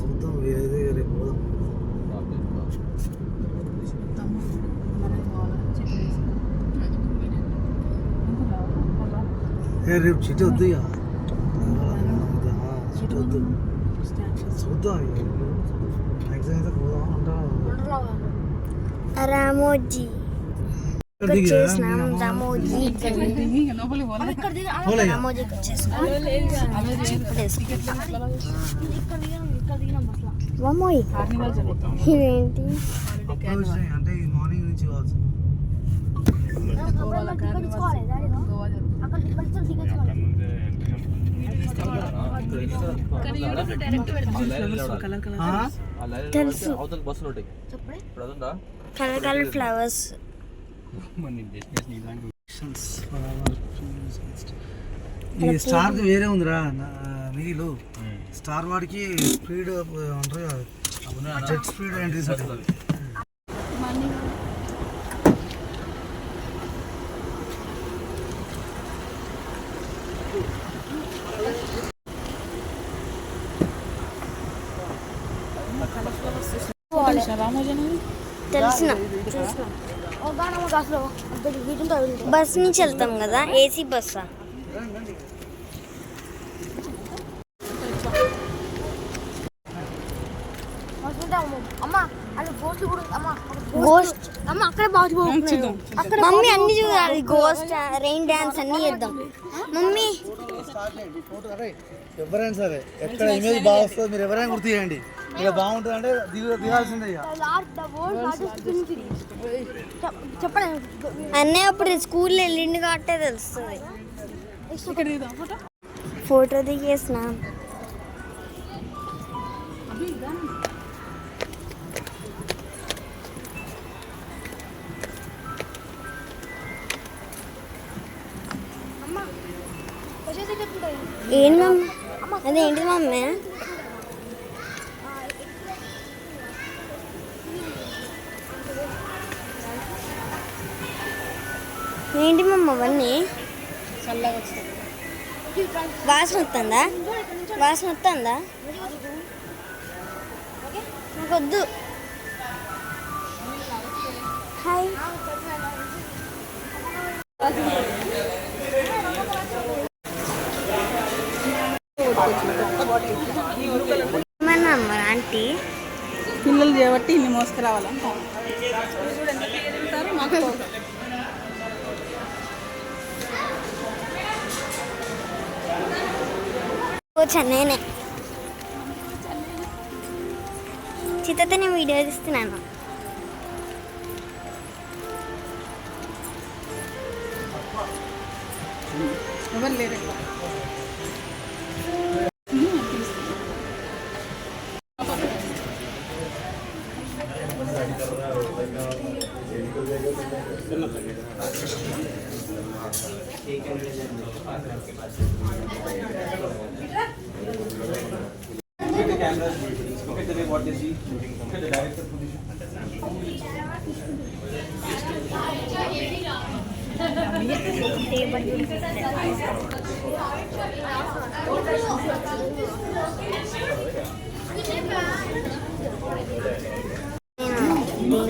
చూద్దాం వేరే రేపు రేపు చిట్టి వద్దు ఇక చిట్టి వద్దు చూద్దాం మ్యాక్సిమం అయితే పోదాం అంటాను. రామోజీ ఇదేంటి అంటే మార్నింగ్ నుంచి కావచ్చు. తెలుసు కలర్ కలర్ ఫ్లవర్స్. ఈ స్టార్ వేరే ఉందిరా మీలో స్టార్ వాడికి స్పీడ్ అంటారు కదా, జెట్ స్పీడ్ ఎంట్రీస్ ఉంటుంది. తెలిసిన బస్ నుంచి వెళ్తాం కదా, ఏసీ బస్సా? మమ్మీ అన్ని చూడాలి, గోస్ట్ రెయిన్ డాన్స్ అన్ని చేద్దాం మమ్మీ. ఎవరైనా సరే ఎక్కడ ఇమేజ్ బాగా వస్తుంది మీరు ఎవరైనా గుర్తు చేయండి. ఇక బాగుంటుంది అంటే దిగాల్సిందే. అన్నీ అప్పుడు స్కూల్లో వెళ్ళిండు కాబట్టి తెలుస్తుంది. ఫోటో దిగేసిన ఏంటి మమ్మీ? అదేంటి మమ్మీ? ఏంటి మమ్మ అవన్నీ? వాసన వస్తుందా? వాసన వస్తుందా? నాకొద్దు. హాయ్ ఏమన్నా ఆంటీ పిల్లలు చేయబట్టి ఇన్ని మోసుకురావాలంట. నేనే చిత్తతో నేను వీడియో తీస్తున్నాను. ఎవరు లేరు.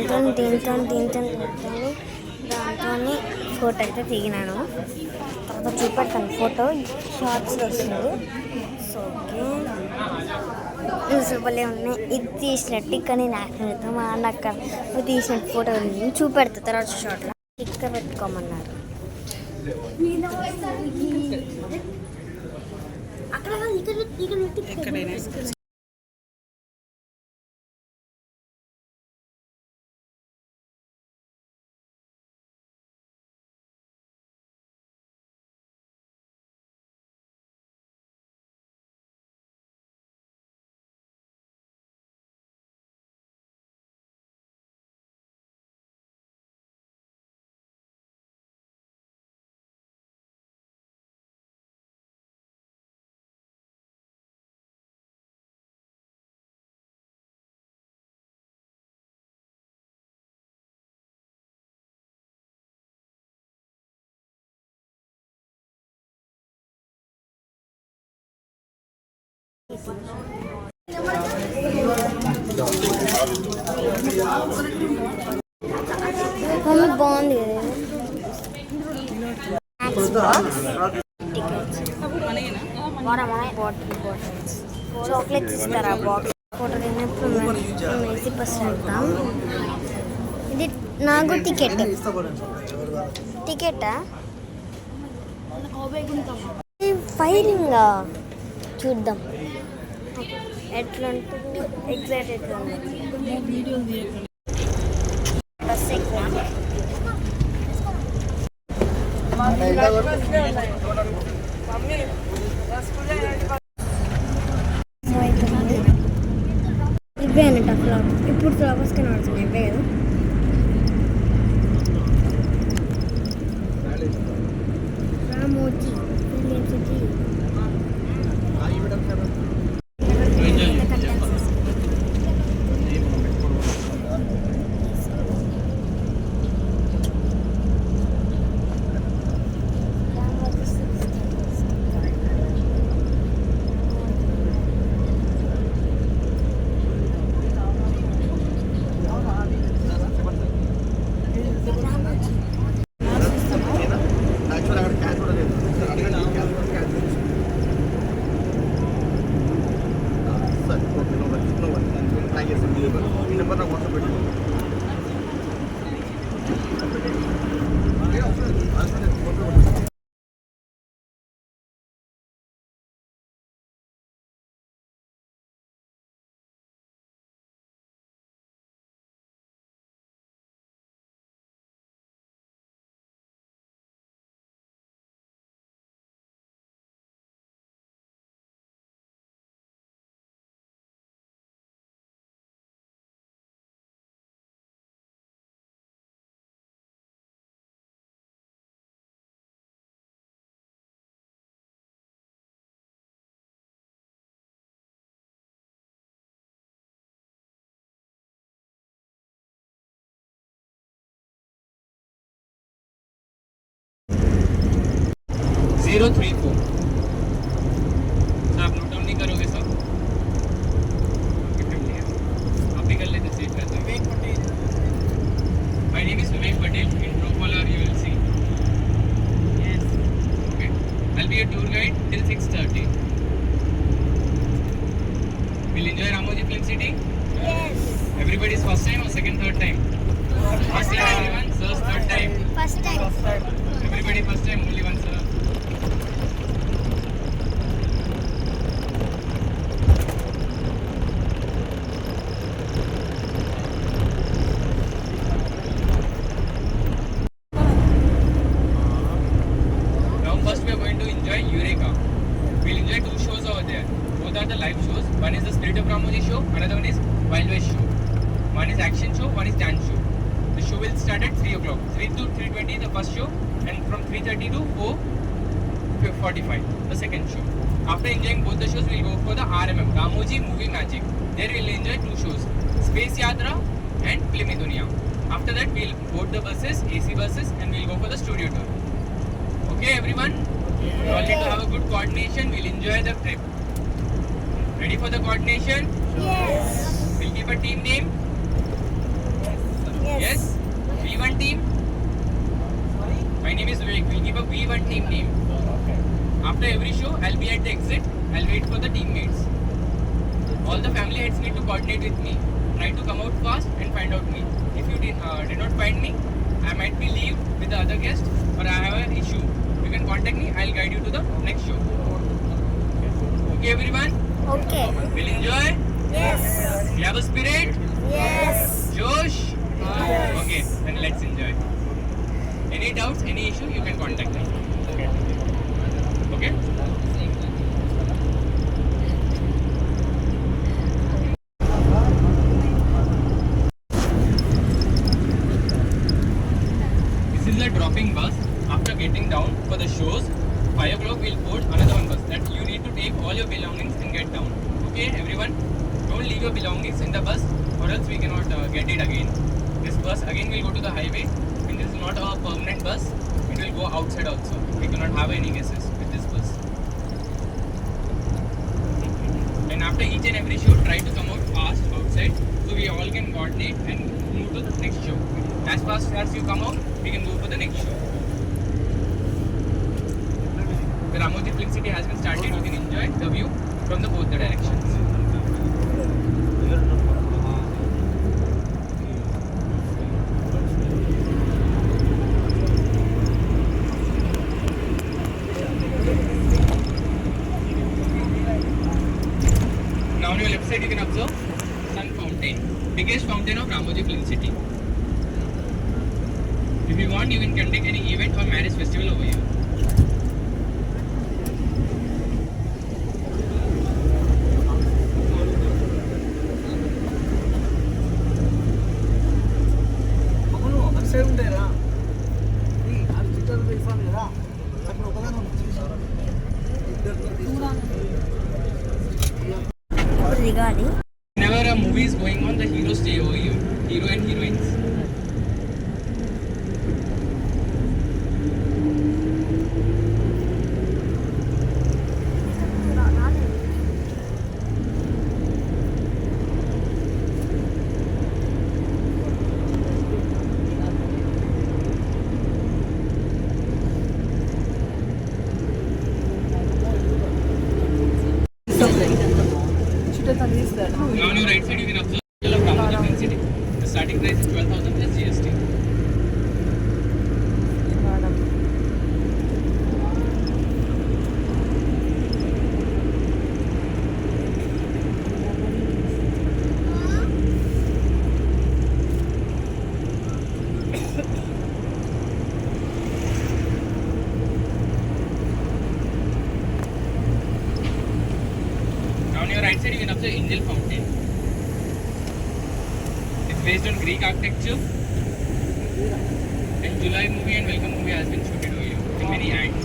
దీంతో దాంతో ఫోటో అయితే దిగినాను. తర్వాత చూపెడతాను ఫోటో, షార్ట్స్ వస్తుంది. సో ఓకే సూపర్లే ఉన్నాయి. ఇది తీసినట్టు ఇక్కడ నేను యాక్షన్ మా అన్న అక్క తీసినట్టు ఫోటో చూపెడతా తర్వాత షార్ట్లో. స్టిక్కర్ పెట్టుకోమన్నారు. అక్కడ మమ్మీ బాగుంది బాటిల్స్ చాక్లెట్స్ ఇస్తారా బాక్స్ ఫోటో తిన్నప్పుడు మేము వేసి బస్ వెళ్తాం. ఇది నాకు టికెటా ఫైరింగ్ చూద్దాం ఎట్లా ఉంటుంది ఎగ్జాక్ట్ ఎట్లా ఉంటుంది. బస్ ఎగ్జామ్ ఇవే అన్నట్టు ఫ్లవర్ ఇప్పుడు ఫ్లవర్స్ కనబడుతున్నాయి ఇవే కదా. రామోజీ Zero 3 4. आप नोट डाउन नहीं करोगे सब? आप भी कर लेते सेव करते हैं. Vivek Patel. My name is Vivek Patel. In Procolor you will see. Yes. Okay. I'll be your tour guide till 6:30. Will enjoy Ramoji Film City? Yes. Everybody's first time or second, third time? First time everyone. Sir's third time. First time. Everybody first time. Only one sir. First we are going to enjoy Eureka. We'll enjoy two shows over there. Both are the live shows. One is the Spirit of Ramoji show, another one is Wild West show. One is action show, one is dance show. The show will start at 3 o'clock. 3 to 3:20 the first show, and from 3:30 to 4:45 the second show. After enjoying both the shows, we'll go for the RMM, Ramoji Movie Magic. There we'll enjoy two shows, Space Yatra and Filmi Dunia. After that we'll board the buses, AC buses, and we'll go for the studio tour. Okay everyone? You all need to have a good coordination. We'll enjoy the trip. Ready for the coordination? Yes. We'll keep a team name. Yes? V1 team? My name is Vivek. We'll keep a V1 team name. After every show, I'll be at the exit. I'll wait for the teammates. All the family heads need to coordinate with me. Try to come out fast and find out me. If you did not find me, I might be leave with the other guest or I have an issue. You can contact me. I'll guide you to the next show. Okay everyone? Okay. Will enjoy? Yes. You have a spirit? Yes. Josh? Okay, then let's enjoy. Any doubts, any issue, you can contact me. Okay? This is the dropping bus. After getting down for the shows, 5 o'clock we'll board another one bus. That you need to take all your belongings and get down. Okay, everyone? Don't leave your belongings in the bus or else we cannot get it again. This bus again will go to the highway and this is not a permanent bus. It will go outside also. We cannot have any guesses with this bus. And after each and every show, try to come out fast outside so we all can coordinate and move to the next show. As fast as you come out, we can go for the next show. The Ramoji Film City has been started. You can enjoy the view from the both the directions. Now on your left side you can observe Sun Fountain, biggest fountain of Ramoji Film City. If you want, you can conduct any event or marriage festival over here. అవును అటు side ఉంటాయిరా అది చిట్టాలు వేసాను కదా అక్కడ ఒకదాని ఇప్పుడు దిగాలి. Whenever a movie is going on, the heroes stay over here. Hero and heroines. Now on your right side you can observe the Ramoji Film City. The starting price is 12,000 plus GST. Now on your right side you can observe Angel Fountain. It's based on Greek architecture. And July movie and Welcome movie has been shooted over here in many acts.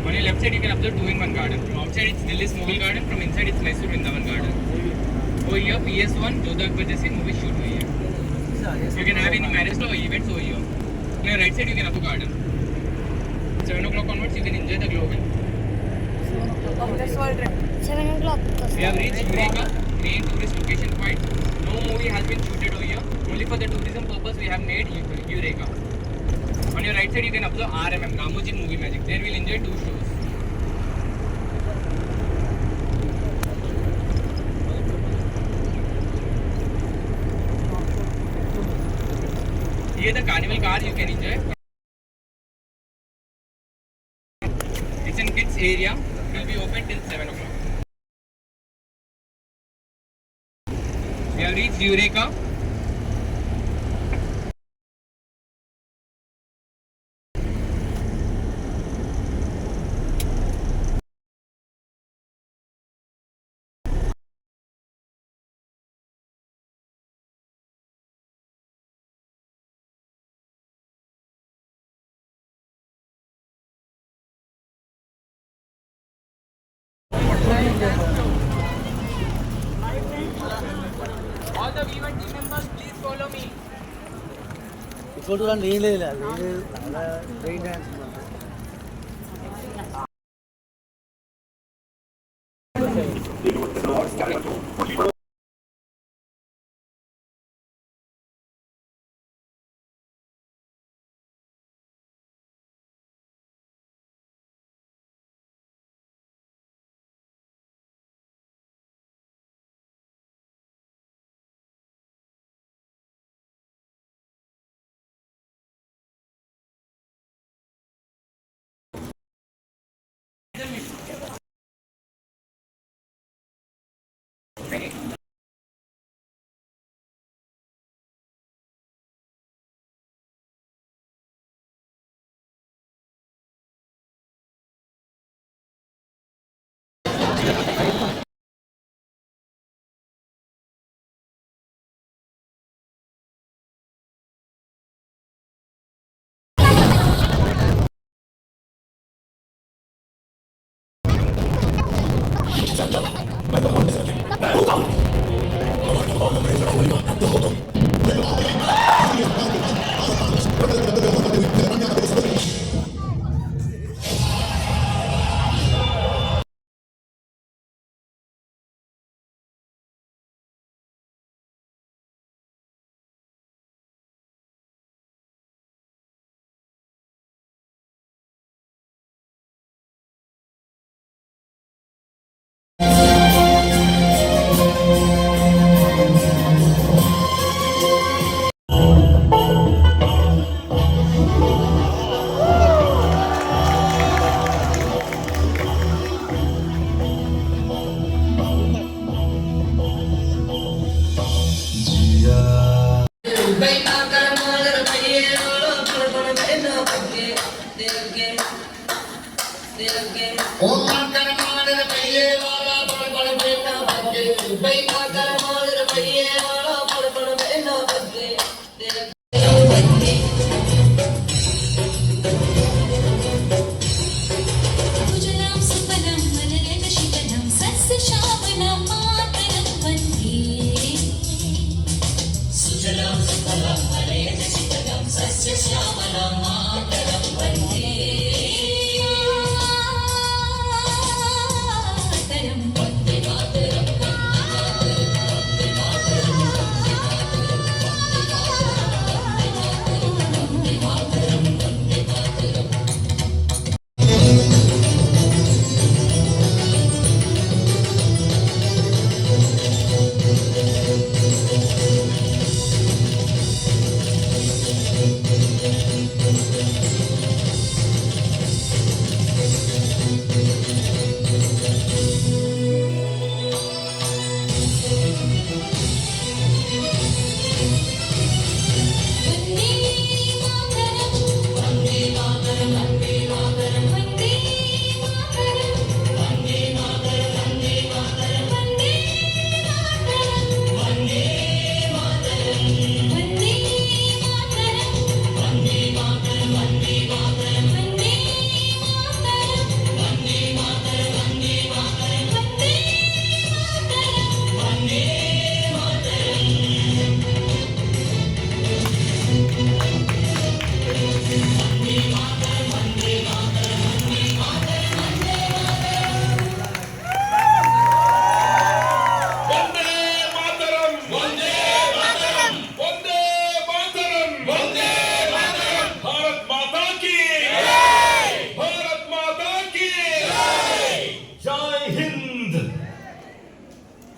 On your left side you can observe 2-in-1 garden. From outside it's Delhi's Mughal garden, from inside it's Mysore Vrindavan garden. Over here PS1 Jodha Akbar Jaisi movie shoot over here. You can have any marriage or events over here. On your right side you can have a garden. 7 o'clock onwards you can enjoy the global. 7 o'clock. We have reached Eureka, main tourist location point. No movie has been shooted over here. Only for the tourism purpose we have made Eureka. On your right side you can observe RMM, Ramoji Movie Magic. There we'll enjoy 2 shows. Here the carnival car you can enjoy. It's in kids area. It will be open till 7 o'clock. We have reached Eureka. All the V1 team members, please follow me. ఇంకోటి కూడా ఏం లేదు అలా brain dance कुजलां सुफलं मलयज शीतलं सस्यश्यामलां मातरं वन्दे सुजलां सुफलं मलयज शीतलं सस्यश्यामलां मातरं वन्दे मातरं वन्दे मातरं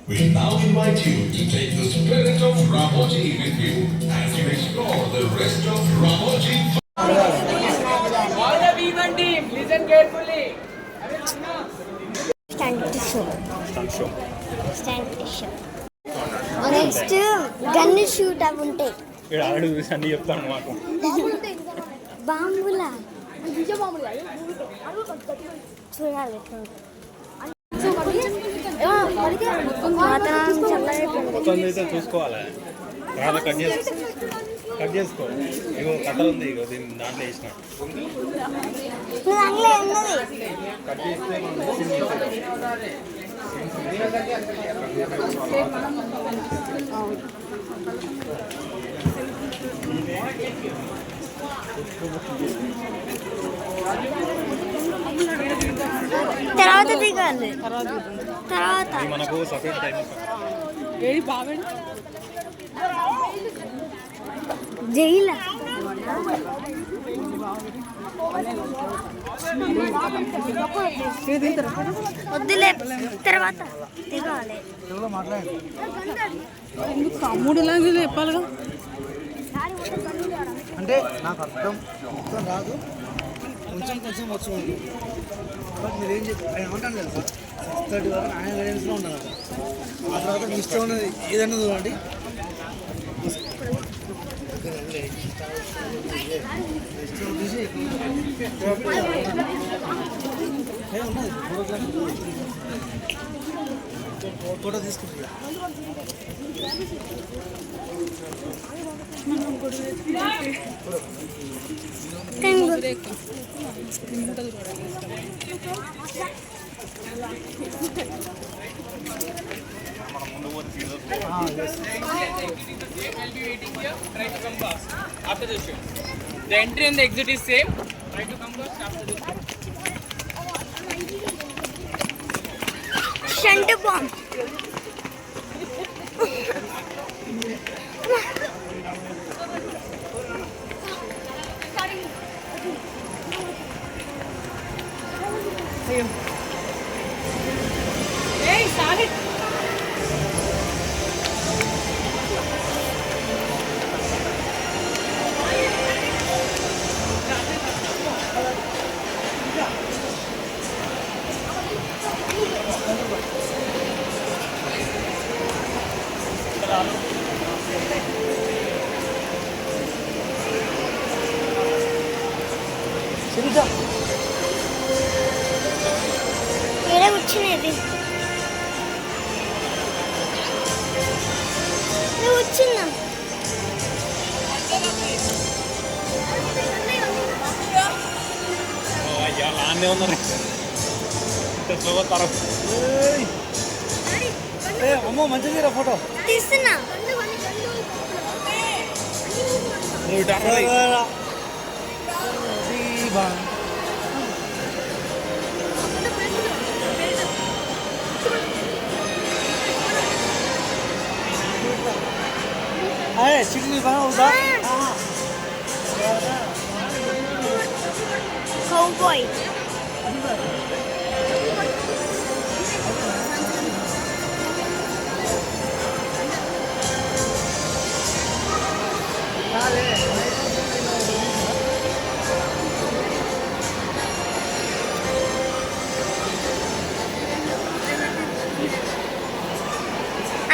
We now invite you to take the spirit of Ramoji with you as you explore the rest of Ramoji. All the vegan team, listen carefully. Stunt show next gun shoot అవి ఉంటాయి ఆడు అన్ని చెప్తాను మాకు బాంబులా చూడాలి వాతావరణం చల్లగా అయితే చూసుకోవాలి రాదా కట్ చేసుకో ఇగో కట్ట ఉంది ఇగో దీన్ని దాంట్లో వేసిన నువ్వు అందులో ఉన్నది కట్ చేస్తే తర్వాత దిగాలి తర్వాత ఇది మనకు సపరేట్ టైం జైలా వద్దులే తర్వాత దిగాలి మూడు లాంగ్వేజ్ చెప్పాలిగా అంటే నాకు అర్థం మొత్తం రాదు కొంచెం కొంచెం వచ్చు బట్ మీరు ఏం చెప్పి ఏమంటాను తెలుసా 6:30 వరకు ఆయన గైడెన్స్లో ఉండాలి ఆ తర్వాత మీ ఇష్టం ఉన్నది ఏదన్నా చూడండి ఫోటో తీసుకుంటా After the show, the entry and the exit is same. Try to come first after the show. Shunt bomb చిన్న అయ్యా నాన్నే ఉన్నారు ఇంత స్లోగా తరం అమ్మో మంచిగా ఫోటో తీస్తున్నా నువ్వు ఇటు అరవై. अरे चिकनी बना होता cowboy.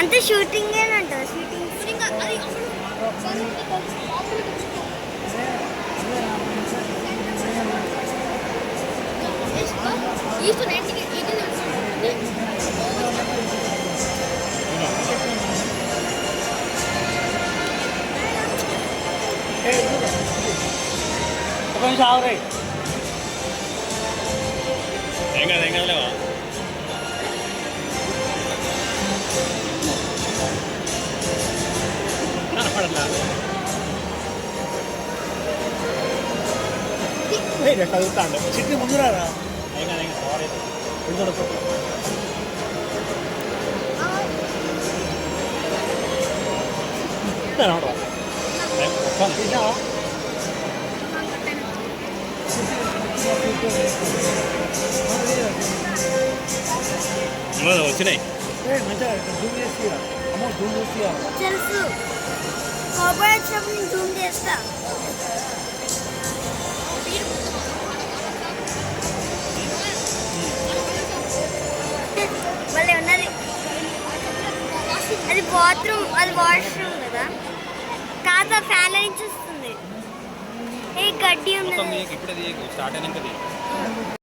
అంతే షూటింగ్ ఏనంట షూటింగ్ అది ఏం కాదులేవా చదువుతాండు చిట్టి ముందురారా ఏం కాదు సారీ వచ్చినాయి మంచిగా జూమ్ చేసి అమ్మ జూమ్ చేసి తెలుసు cowboy వచ్చినప్పుడు నేను జూమ్ చేస్తా భలే ఉన్నది అది బాత్రూమ్ అది వాష్రూమ్ కదా కాదు ఫ్యాన్ నుంచి వస్తుంది ఏ గడ్డి ఉన్నది ఇప్పుడే స్టార్ట్ అయినాక